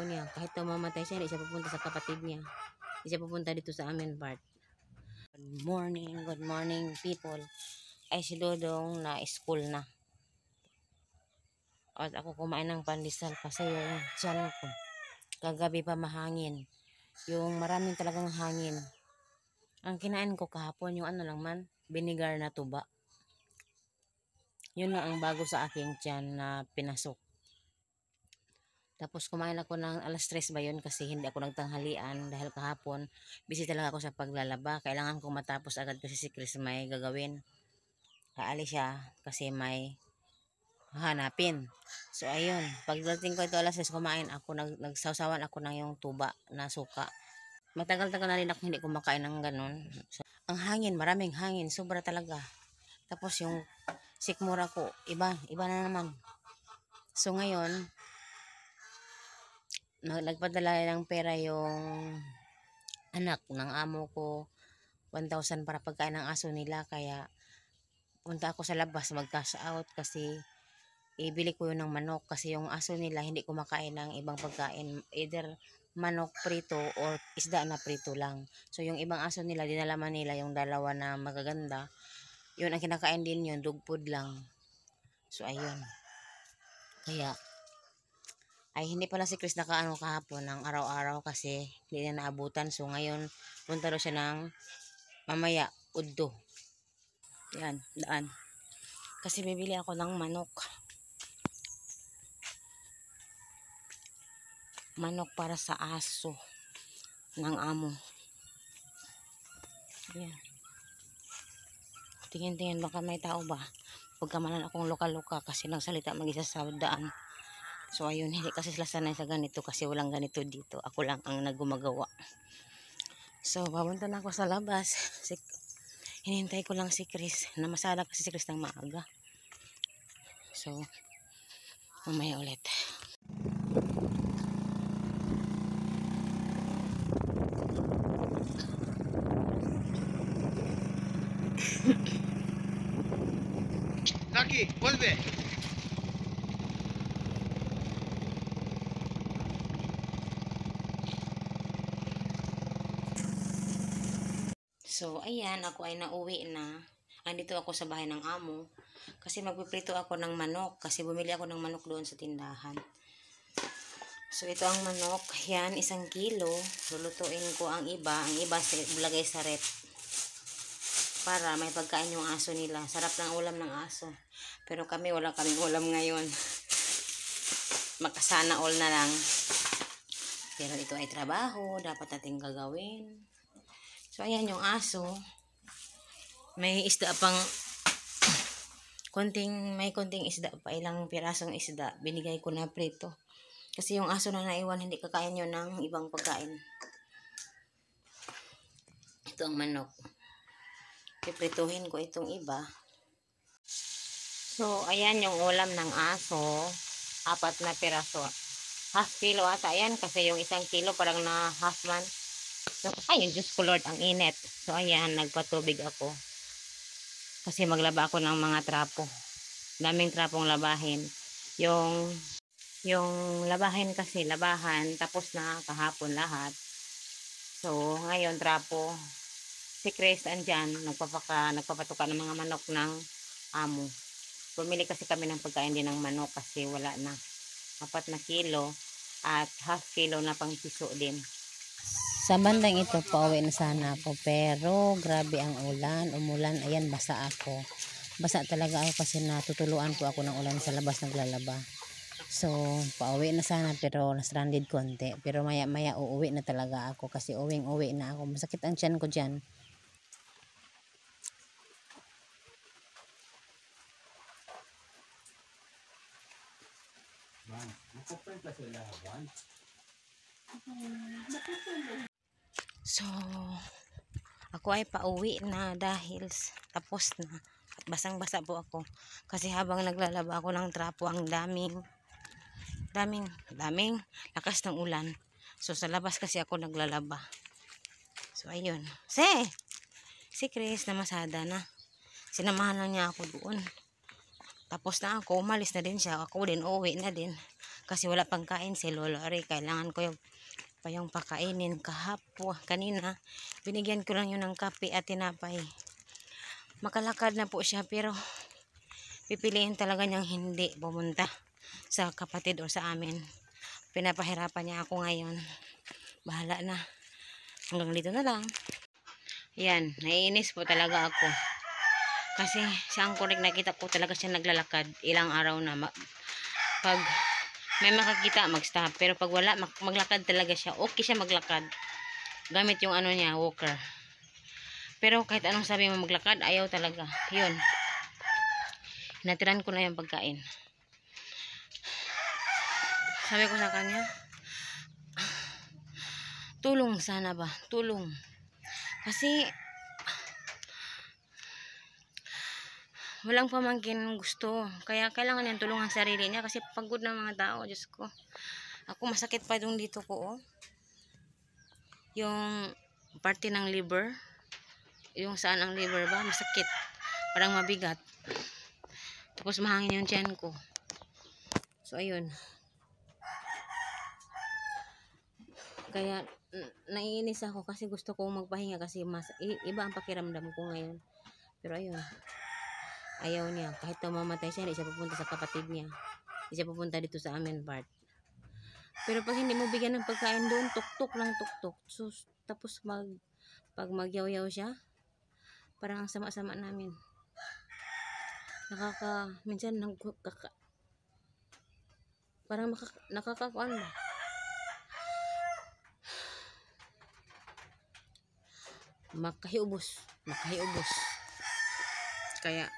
niya. Kahit mamatay siya, hindi siya pupunta sa kapatid niya. Hindi siya pupunta dito sa amin part. Good morning people. Ay si Dodong na school na. At ako kumain ng pandesal kasi yung tiyan ko. Kagabi pa mahangin. Yung maraming talagang hangin. Ang kinain ko kahapon yung ano lang man, vinegar na tuba. Yun lang ang bago sa aking tiyan na pinasok. Tapos kumain ako ng alas 3 ba yun kasi hindi ako nagtanghalian dahil kahapon busy talaga ako sa paglalaba. Kailangan kong matapos agad kasi si Chris may gagawin. Kaalis siya kasi may hahanapin. So ayun, pagdating ko ito alas 6 kumain ako, nagsawsawan ako ng yung tuba na suka. Matagal-tagal na rin ako hindi kumakain ng ganun. So, ang hangin, maraming hangin, sobra talaga. Tapos yung sikmura ko, iba na naman. So ngayon, nagpadala ng pera yung anak ng amo ko, 1,000 para pagkain ng aso nila. Kaya punta ako sa labas mag-cash out kasi ibili ko yun ng manok kasi yung aso nila hindi kumakain ng ibang pagkain, either manok prito or isda na prito lang. So yung ibang aso nila, dinalaman nila yung dalawa na magaganda, yun ang kinakain din yun, dog food lang. So ayun, kaya ay hindi pala si Chris nakaano kahapon ng araw-araw kasi hindi na naabutan. So ngayon punta daw siya ng mamaya udto. Yan, daan kasi bibili ako ng manok para sa aso ng amo. Yan, tingin-tingin baka may tao ba, pagkamanan akong luka-luka kasi nagsalita mag-isa sa daan. So ayun, hindi kasi sila sanay sa ganito kasi walang ganito dito, ako lang ang nagumagawa. So papunta na ako sa labas. Hinihintay ko lang si Chris, namasala kasi si Chris ng maaga. So mamaya ulit. Taki, vuelve. So ayan, ako ay nauwi na. Andito ako sa bahay ng amo kasi magpiprito ako ng manok kasi bumili ako ng manok doon sa tindahan. So ito ang manok, yan 1 kilo. Lulutuin ko ang iba lagay sa rep para may pagkain yung aso nila. Sarap ng ulam ng aso. Pero kami wala kaming ulam ngayon. Makasana all na lang. Pero ito ay trabaho, dapat nating gagawin. So ayan yung aso. May isda pang may konting isda pa, ilang pirasong isda. Binigay ko na prito. Kasi yung aso na naiwan, hindi kakain yun ng ibang pagkain. Ito ang manok. Piprituhin ko itong iba. So, ayan yung ulam ng aso. 4 na piraso. Half kilo ata yan kasi yung 1 kilo parang na half man. So, ayun, Diyos ko Lord, ang init. So, ayan, nagpatubig ako. Kasi maglaba ako ng mga trapo. Daming trapong labahin. Yung labahin kasi, labahan, tapos na kahapon lahat. So, ngayon, trapo. Si Chris, andyan, nagpapatuka ng mga manok ng amo. Bumili kasi kami ng pagkain din ng manok kasi wala na. 4 na kilo at half kilo na pang piso din. Sa bandang ito, pauwi na sana ako. Pero, grabe ang ulan. Umulan. Ayan, basa ako. Basa talaga ako kasi natutuluan po ako ng ulan sa labas naglalaba. So, pauwi na sana pero na-stranded konti. Pero maya-maya uuwi na talaga ako kasi uwing-uwi na ako. Masakit ang tiyan ko dyan. So, ako ay pauwi na dahil tapos na. Basang-basa po ako. Kasi habang naglalaba ako ng trapo, ang daming lakas ng ulan. So, sa labas kasi ako naglalaba. So, ayun. Si Chris namasada na. Sinamahan na niya ako doon. Tapos na ako, umalis na din siya. Ako din, uuwi na din. Kasi wala pang kain si Lolo Ari. Kailangan ko yung pakainin kanina. Binigyan ko lang yun ng kape at tinapay. Makalakad na po siya pero pipiliin talaga niyang hindi pumunta sa kapatid o sa amin. Pinapahirapan niya ako ngayon. Bahala na. Hanggang dito na lang. Yan, naiinis po talaga ako. Kasi sa Angkorig nakita ko talaga siya naglalakad. Ilang araw na. Pag may makakita, mag-stop. Pero pag wala, maglakad talaga siya. Okay siya maglakad. Gamit yung ano niya, walker. Pero kahit anong sabi mo maglakad, ayaw talaga. Yun. Natiran ko na yung pagkain. Sabi ko sa kanya, tulong sana ba? Tulong. Kasi walang pamangkin gusto. Kaya kailangan niyang tulungan sarili niya kasi pagod ng mga tao. Diyos ko. Ako masakit pa yung dito ko. Oh. Yung parte ng liver. Yung saan ang liver ba? Masakit. Parang mabigat. Tapos mahangin yung tiyan ko. So ayun. Kaya naiinis ako kasi gusto kong magpahinga kasi iba ang pakiramdam ko ngayon. Pero ayun. Ayaw niya. Kahit mamatay siya, hindi siya pupunta sa kapatid niya. Hindi siya pupunta dito sa amin part. Pero pag hindi mo bigyan ng pagkain doon, tuktok lang tuktok. So, tapos pag magyaw-yaw siya, parang ang sama-sama namin. Minsan parang nakakakuan ba? Makahiubos. Kaya,